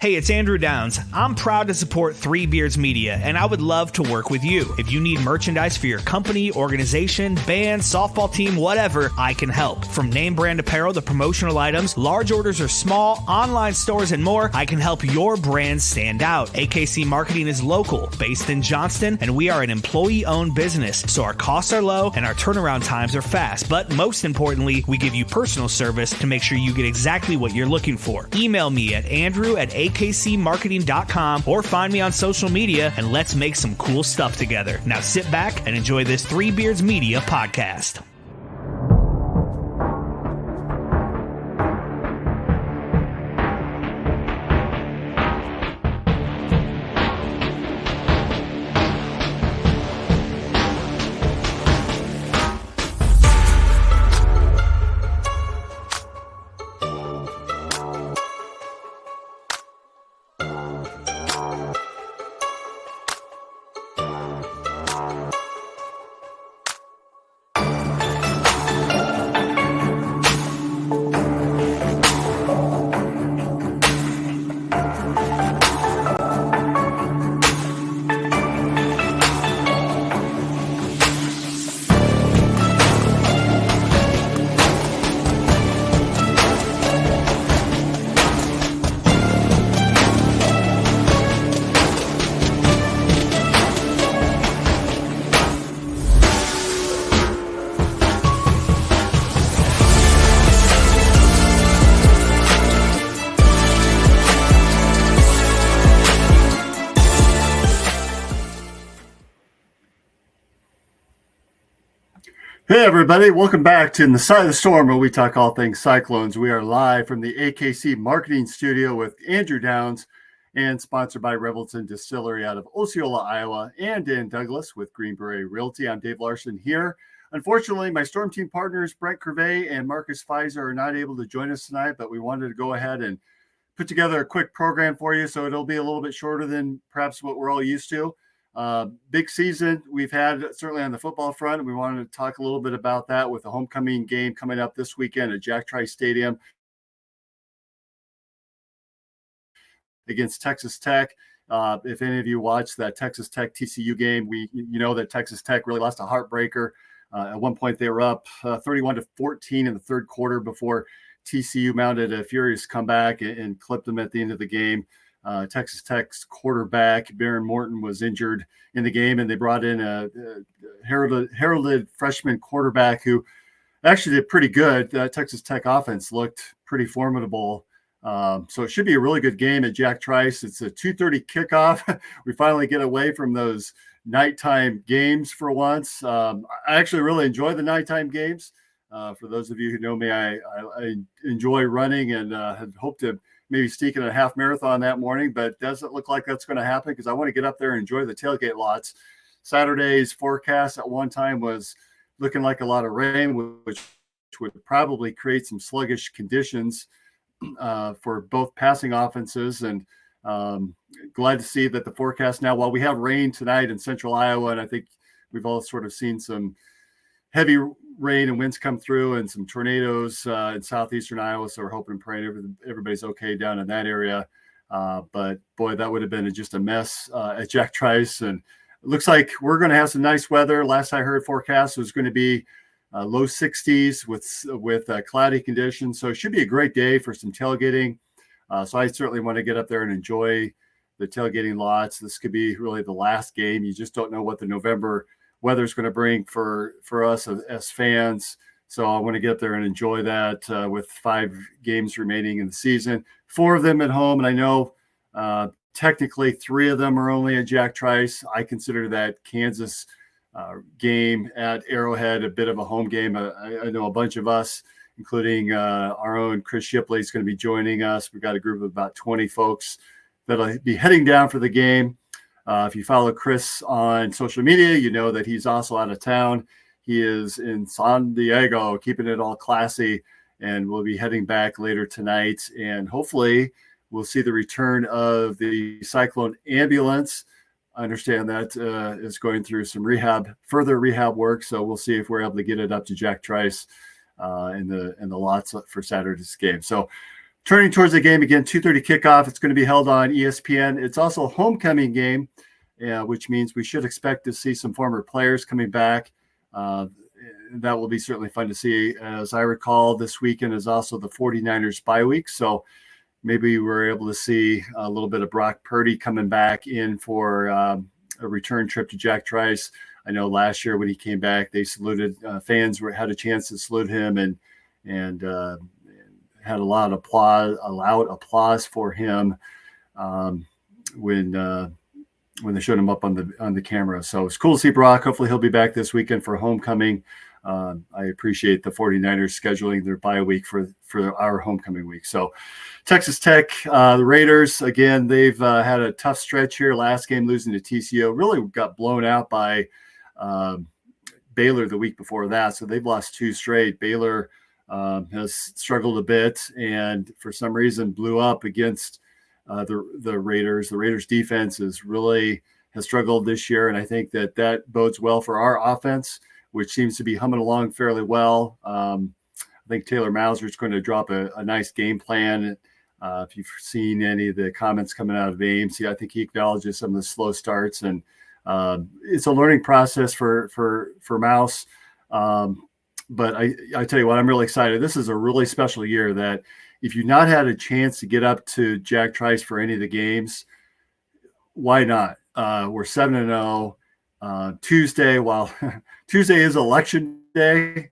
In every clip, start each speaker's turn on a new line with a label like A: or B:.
A: Hey, it's Andrew Downs. I'm proud to support Three Beards Media, and I would love to work with you. If you need merchandise for your company, organization, band, softball team, whatever, I can help. From name brand apparel to promotional items, large orders or small, online stores, and more, I can help your brand stand out. AKC Marketing is local, based in Johnston, and we are an employee-owned business, so our costs are low and our turnaround times are fast. But most importantly, we give you personal service to make sure you get exactly what you're looking for. Email me at andrew@akcmarketing.com or find me on social media and let's make some cool stuff together. Now sit back and enjoy this Three Beards Media podcast.
B: Hey everybody, welcome back to In the Side of the Storm, where we talk all things Cyclones. We are live from the AKC Marketing Studio with Andrew Downs and sponsored by Revelton Distillery out of Osceola, Iowa, and Dan Douglas with Greenberry Realty. I'm Dave Larson here. Unfortunately, my Storm Team partners, Brent Curvey and Marcus Pfizer, are not able to join us tonight, but we wanted to go ahead and put together a quick program for you, so it'll be a little bit shorter than perhaps what we're all used to. Big season we've had certainly on the football front, and we wanted to talk a little bit about that with the homecoming game coming up this weekend at Jack Trice Stadium against Texas Tech. If any of you watched that Texas Tech TCU game, you know that Texas Tech really lost a heartbreaker. At one point they were up 31-14 in the third quarter before TCU mounted a furious comeback and clipped them at the end of the game. Texas Tech's quarterback, Baron Morton, was injured in the game, and they brought in a heralded freshman quarterback who actually did pretty good. Texas Tech offense looked pretty formidable. So it should be a really good game at Jack Trice. It's a 2:30 kickoff. We finally get away from those nighttime games for once. I actually really enjoy the nighttime games. For those of you who know me, I enjoy running and had hoped to maybe sneak in a half marathon that morning, but doesn't look like that's going to happen because I want to get up there and enjoy the tailgate lots. Saturday's forecast at one time was looking like a lot of rain, which would probably create some sluggish conditions for both passing offenses. And glad to see that the forecast now, while we have rain tonight in central Iowa, and I think we've all sort of seen some heavy rain and winds come through and some tornadoes in southeastern Iowa. So we're hoping and praying everybody's okay down in that area. But boy, that would have been just a mess at Jack Trice. And it looks like we're going to have some nice weather. Last I heard forecast was going to be low 60s with cloudy conditions. So it should be a great day for some tailgating. So I certainly want to get up there and enjoy the tailgating lots. This could be really the last game. You just don't know what the November weather is going to bring for us as fans. So I want to get up there and enjoy that with 5 games remaining in the season, 4 of them at home. And I know technically 3 of them are only at Jack Trice. I consider that Kansas game at Arrowhead a bit of a home game. I know a bunch of us, including our own Chris Shipley, is going to be joining us. We've got a group of about 20 folks that'll be heading down for the game. If you follow Chris on social media, you know that he's also out of town. He is in San Diego, keeping it all classy, and we'll be heading back later tonight. And hopefully we'll see the return of the Cyclone ambulance. I understand that is going through some further rehab work. So we'll see if we're able to get it up to Jack Trice in the lots for Saturday's game. So Turning towards the game again, 2:30 kickoff. It's going to be held on ESPN. It's also a homecoming game, which means we should expect to see some former players coming back. That will be certainly fun to see. As I recall, this weekend is also the 49ers bye week. So maybe we're able to see a little bit of Brock Purdy coming back in for a return trip to Jack Trice. I know last year when he came back, they saluted, fans had a chance to salute him and had a lot of loud applause for him when they showed him up on the camera. So it's cool to see Brock. Hopefully he'll be back this weekend for homecoming. I appreciate the 49ers scheduling their bye week for our homecoming week. So Texas Tech, the Raiders, again, they've had a tough stretch here. Last game losing to TCU, really got blown out by Baylor the week before that. So they've lost 2 straight. Baylor has struggled a bit and for some reason blew up against the Raiders. The Raiders defense has struggled this year. And I think that bodes well for our offense, which seems to be humming along fairly well. I think Taylor Mauser is going to drop a nice game plan. If you've seen any of the comments coming out of Ames, I think he acknowledges some of the slow starts, and it's a learning process for Mouse. But I tell you what, I'm really excited. This is a really special year that if you've not had a chance to get up to Jack Trice for any of the games, why not? We're 7-0 Tuesday. While Tuesday is election day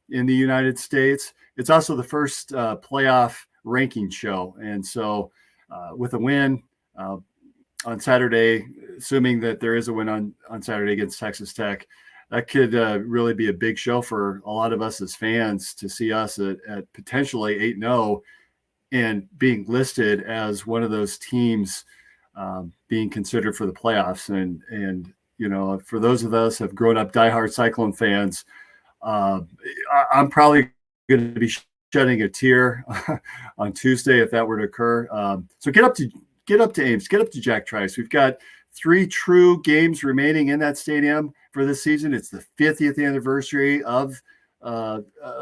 B: in the United States, it's also the first playoff ranking show. And so with a win on Saturday, assuming that there is a win on Saturday against Texas Tech, that could really be a big show for a lot of us as fans to see us at potentially 8-0 and being listed as one of those teams being considered for the playoffs. And for those of us who have grown up diehard Cyclone fans, I'm probably going to be shedding a tear on Tuesday if that were to occur. So get up to Ames, get up to Jack Trice. We've got 3 true games remaining in that stadium for this season. It's the 50th anniversary of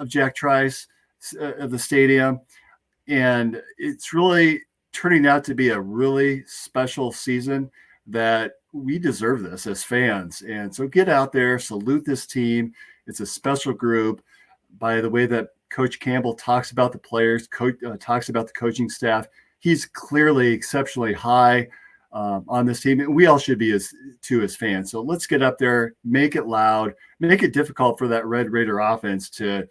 B: Jack Trice, of the stadium. And it's really turning out to be a really special season that we deserve this as fans. And so get out there, salute this team. It's a special group. By the way that Coach Campbell talks about the players, talks about the coaching staff, he's clearly exceptionally high on this team. And we all should be as fans. So let's get up there, make it loud, make it difficult for that Red Raider offense to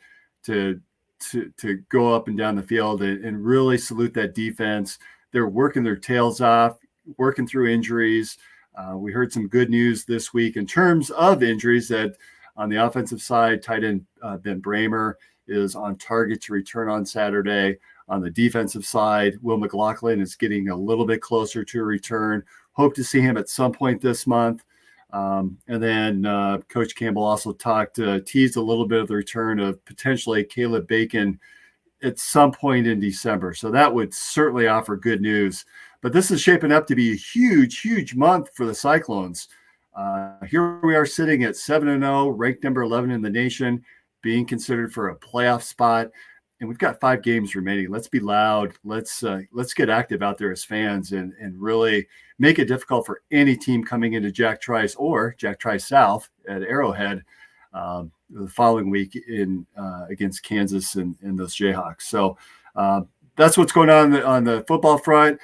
B: go up and down the field and really salute that defense. They're working their tails off, working through injuries. We heard some good news this week in terms of injuries that on the offensive side, tight end Ben Bramer is on target to return on Saturday. On the defensive side, Will McLaughlin is getting a little bit closer to a return. Hope to see him at some point this month. And then Coach Campbell also teased a little bit of the return of potentially Caleb Bacon at some point in December. So that would certainly offer good news. But this is shaping up to be a huge, huge month for the Cyclones. Here we are sitting at 7-0, ranked number 11 in the nation, being considered for a playoff spot. And we've got 5 games remaining. Let's be loud. Let's get active out there as fans and really make it difficult for any team coming into Jack Trice or Jack Trice South at Arrowhead the following week against Kansas and those Jayhawks. So that's what's going on the football front.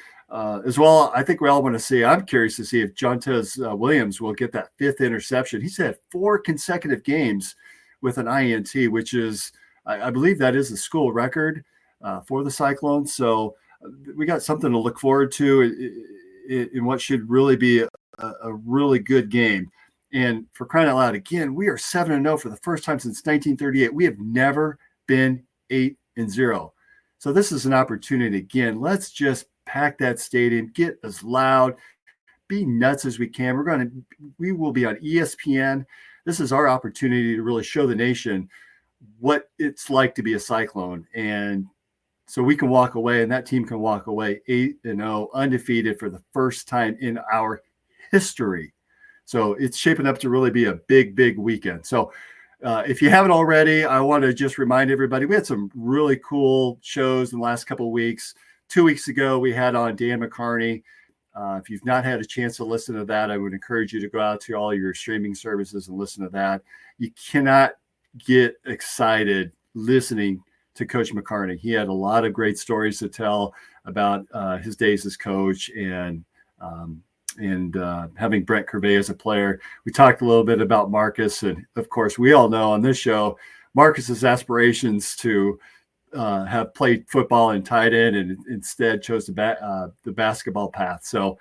B: As well, I think we all want to see. I'm curious to see if Jontez Williams will get that 5th interception. He's had 4 consecutive games with an INT, which is, I believe, that is the school record for the Cyclones. So we got something to look forward to in what should really be a really good game. And for crying out loud, again, we are 7-0 for the first time since 1938. We have never been 8-0. So this is an opportunity. Again, let's just pack that stadium, get as loud, be nuts as we can. We will be on ESPN. This is our opportunity to really show the nation what it's like to be a Cyclone. And so we can walk away, and that team can walk away 8-0, undefeated for the first time in our history. So it's shaping up to really be a big, big weekend. So if you haven't already, I want to just remind everybody, we had some really cool shows in the last couple of weeks. 2 weeks ago, we had on Dan McCarney. If you've not had a chance to listen to that, I would encourage you to go out to all your streaming services and listen to that. You cannot get excited listening to Coach McCarney. He had a lot of great stories to tell about his days as coach and having Brent Curvey as a player. We talked a little bit about Marcus, and of course, we all know on this show, Marcus's aspirations to have played football and tight end, and instead chose the basketball path. So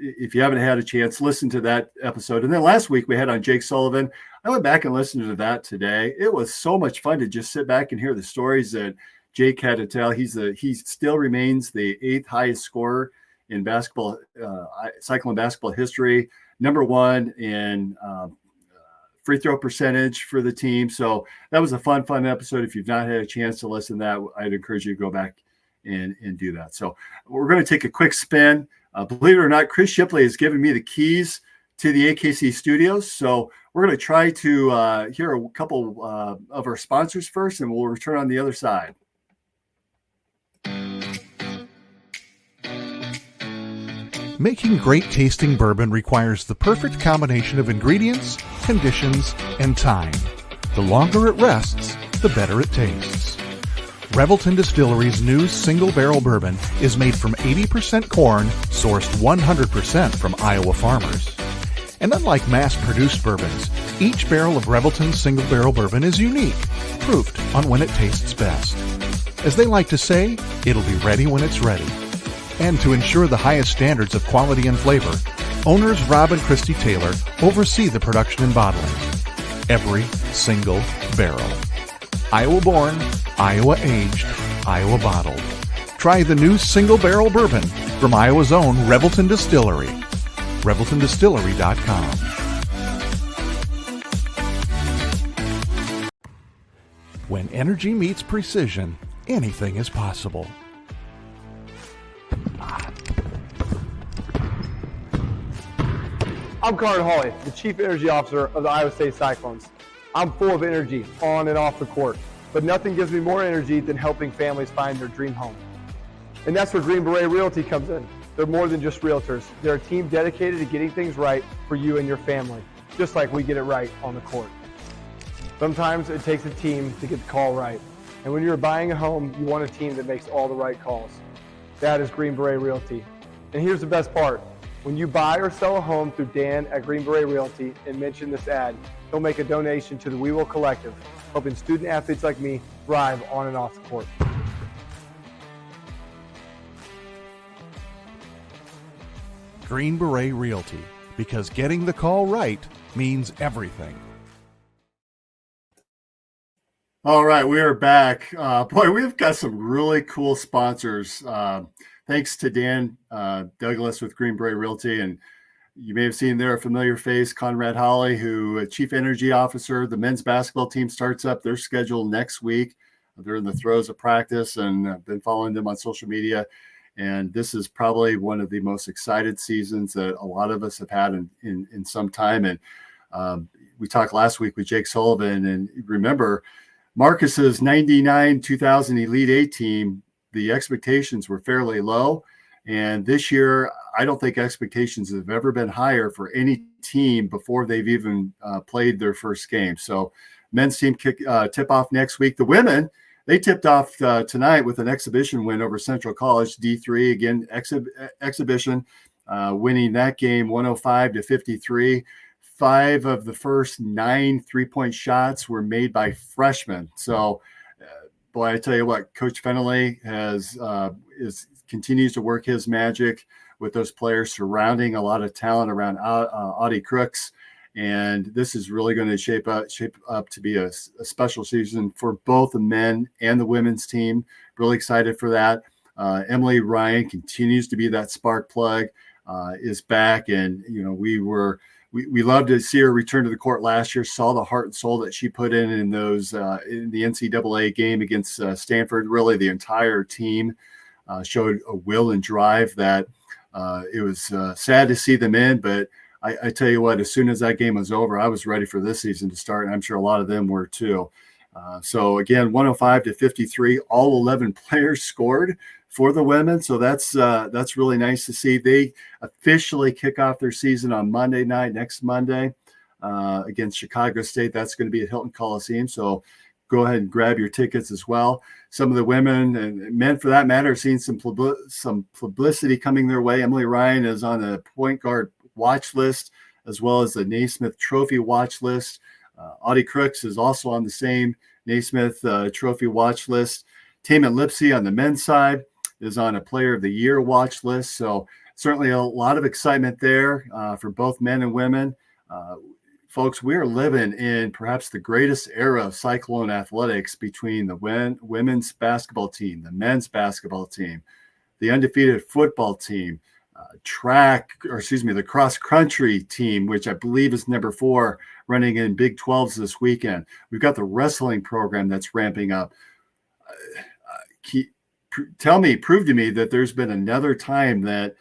B: if you haven't had a chance, listen to that episode. And then last week we had on Jake Sullivan. I went back and listened to that today. It was so much fun to just sit back and hear the stories that Jake had to tell. He still remains the 8th highest scorer in basketball, cycling basketball history, number 1 in free throw percentage for the team. So that was a fun episode. If you've not had a chance to listen to that, I'd encourage you to go back and do that. So we're going to take a quick spin. Believe it or not, Chris Shipley has given me the keys to the AKC studios. So we're going to try to hear a couple of our sponsors first, and we'll return on the other side.
C: Making great tasting bourbon requires the perfect combination of ingredients, conditions, and time. The longer it rests, the better it tastes. Revelton Distillery's new single barrel bourbon is made from 80% corn, sourced 100% from Iowa farmers. And unlike mass-produced bourbons, each barrel of Revelton's single barrel bourbon is unique, proofed on when it tastes best. As they like to say, it'll be ready when it's ready. And to ensure the highest standards of quality and flavor, owners Rob and Christy Taylor oversee the production and bottling. Every single barrel. Iowa born, Iowa aged, Iowa bottled. Try the new single barrel bourbon from Iowa's own Revelton Distillery. ReveltonDistillery.com. When energy meets precision, anything is possible.
D: I'm Connor Hawley, the Chief Energy Officer of the Iowa State Cyclones. I'm full of energy on and off the court, but nothing gives me more energy than helping families find their dream home. And that's where Green Beret Realty comes in. They're more than just realtors. They're a team dedicated to getting things right for you and your family, just like we get it right on the court. Sometimes it takes a team to get the call right. And when you're buying a home, you want a team that makes all the right calls. That is Green Beret Realty. And here's the best part. When you buy or sell a home through Dan at Green Beret Realty and mention this ad, he'll make a donation to the We Will Collective, helping student athletes like me thrive on and off the court.
C: Green Beret Realty, because getting the call right means everything.
B: All right, we are back. Boy, we've got some really cool sponsors. Thanks to Dan Douglas with Green Beret Realty. And you may have seen there a familiar face, Conrad Hawley, who Chief Energy Officer. The men's basketball team starts up their schedule next week. They're in the throes of practice, and I've been following them on social media. And this is probably one of the most excited seasons that a lot of us have had in some time. And we talked last week with Jake Sullivan, and remember Marcus's 99 2000 Elite Eight team, the expectations were fairly low. And this year, I don't think expectations have ever been higher for any team before they've even played their first game. So men's team tip off next week. The women, they tipped off tonight with an exhibition win over Central College, D3, again, exhibition, winning that game 105-53. 5 of the first 9 3-point shots were made by freshmen. So, boy, I tell you what, Coach Fennelly continues to work his magic with those players, surrounding a lot of talent around Audie Crooks. And this is really going to shape up to be a special season for both the men and the women's team. Really excited for that. Emily Ryan continues to be that spark plug, is back. And, you know, we loved to see her return to the court last year, saw the heart and soul that she put in those in the NCAA game against Stanford. Really, the entire team showed a will and drive that it was sad to see them in, but I tell you what, as soon as that game was over, I was ready for this season to start, and I'm sure a lot of them were too. So again, 105-53, all 11 players scored for the women. So that's really nice to see. They officially kick off their season on Monday night, next Monday, against Chicago State. That's going to be at Hilton Coliseum. So go ahead and grab your tickets as well. Some of the women and men, for that matter, are seeing some publicity coming their way. Emily Ryan is on the point guard watch list, as well as the Naismith Trophy watch list. Audie Crooks is also on the same Naismith Trophy watch list. Taman Lipsey on the men's side is on a Player of the Year watch list. So certainly a lot of excitement there for both men and women. Folks, we are living in perhaps the greatest era of Cyclone athletics between the women's basketball team, the men's basketball team, the undefeated football team, the cross-country team, which I believe is number 4, running in Big 12s this weekend. We've got the wrestling program that's ramping up. Prove to me that there's been another time that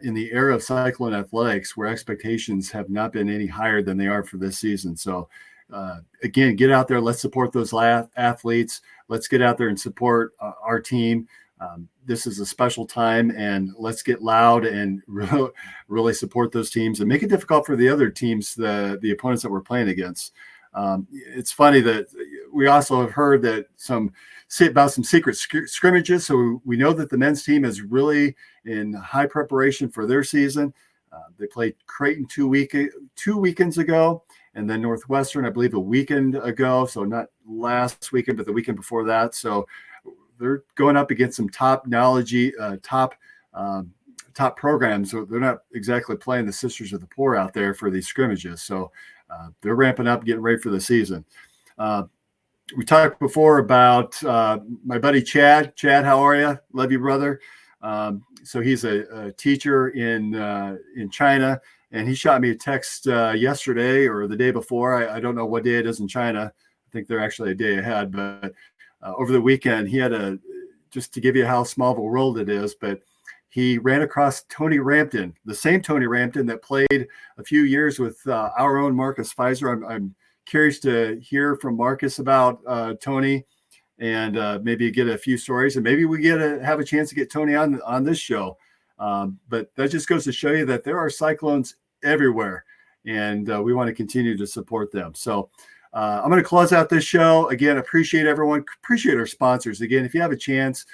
B: in the era of Cyclone athletics where expectations have not been any higher than they are for this season. So again, get out there. Let's support those athletes. Let's get out there and support our team. This is a special time, and let's get loud and really support those teams and make it difficult for the other teams, the opponents that we're playing against. It's funny that we also have heard that some secret scrimmages. So we know that the men's team is really in high preparation for their season. They played Creighton 2 weekends ago, and then Northwestern, I believe, a weekend ago. So not last weekend, but the weekend before that. So they're going up against some top programs. So they're not exactly playing the Sisters of the Poor out there for these scrimmages. So they're ramping up, getting ready for the season. We talked before about my buddy Chad. Chad, how are you? Love you, brother. So he's a teacher in China, and he shot me a text yesterday or the day before. I don't know what day it is in China. I think they're actually a day ahead. But over the weekend, he had just to give you how small of a world it is, but he ran across Tony Rampton, the same Tony Rampton that played a few years with our own Marcus Fizer. I'm curious to hear from Marcus about Tony, and maybe get a few stories, and maybe we have a chance to get Tony on this show. But that just goes to show you that there are Cyclones everywhere, and we want to continue to support them. So I'm going to close out this show. Again, appreciate everyone. Appreciate our sponsors. Again, if you have a chance,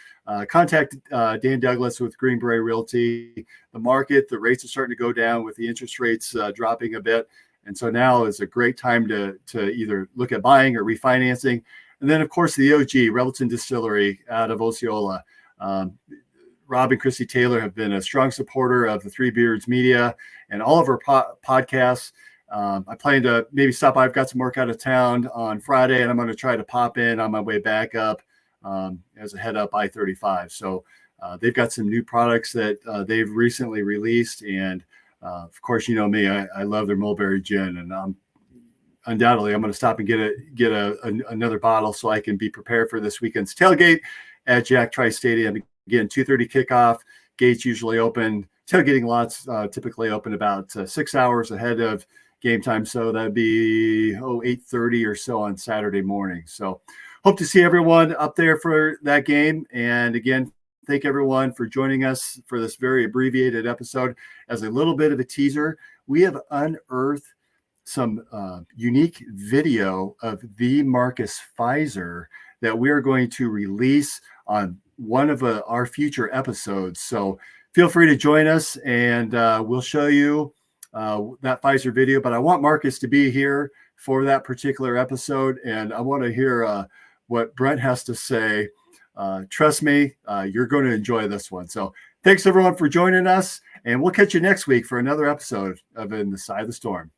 B: contact Dan Douglas with Green Beret Realty. The rates are starting to go down with the interest rates dropping a bit. And so now is a great time to either look at buying or refinancing. And then, of course, the OG, Revelton Distillery out of Osceola. Rob and Christy Taylor have been a strong supporter of the Three Beards Media and all of our podcasts. I plan to maybe stop by. I've got some work out of town on Friday, and I'm going to try to pop in on my way back up as I head up I-35. So they've got some new products that they've recently released. And of course, you know me, I love their Mulberry Gin, and undoubtedly I'm going to stop and get another bottle so I can be prepared for this weekend's tailgate at Jack Trice Stadium. Again, 2:30 kickoff. Gates usually open. Tailgating lots typically open about 6 hours ahead of game time. So that'd be 8:30 or so on Saturday morning. So hope to see everyone up there for that game. And again, thank everyone for joining us for this very abbreviated episode. As a little bit of a teaser, we have unearthed some unique video of the Marcus Fizer that we are going to release on one of our future episodes. So feel free to join us, and we'll show you that Fizer video. But I want Marcus to be here for that particular episode, and I want to hear what Brent has to say. Trust me, you're going to enjoy this one. So thanks everyone for joining us, and we'll catch you next week for another episode of In the Side of the Storm.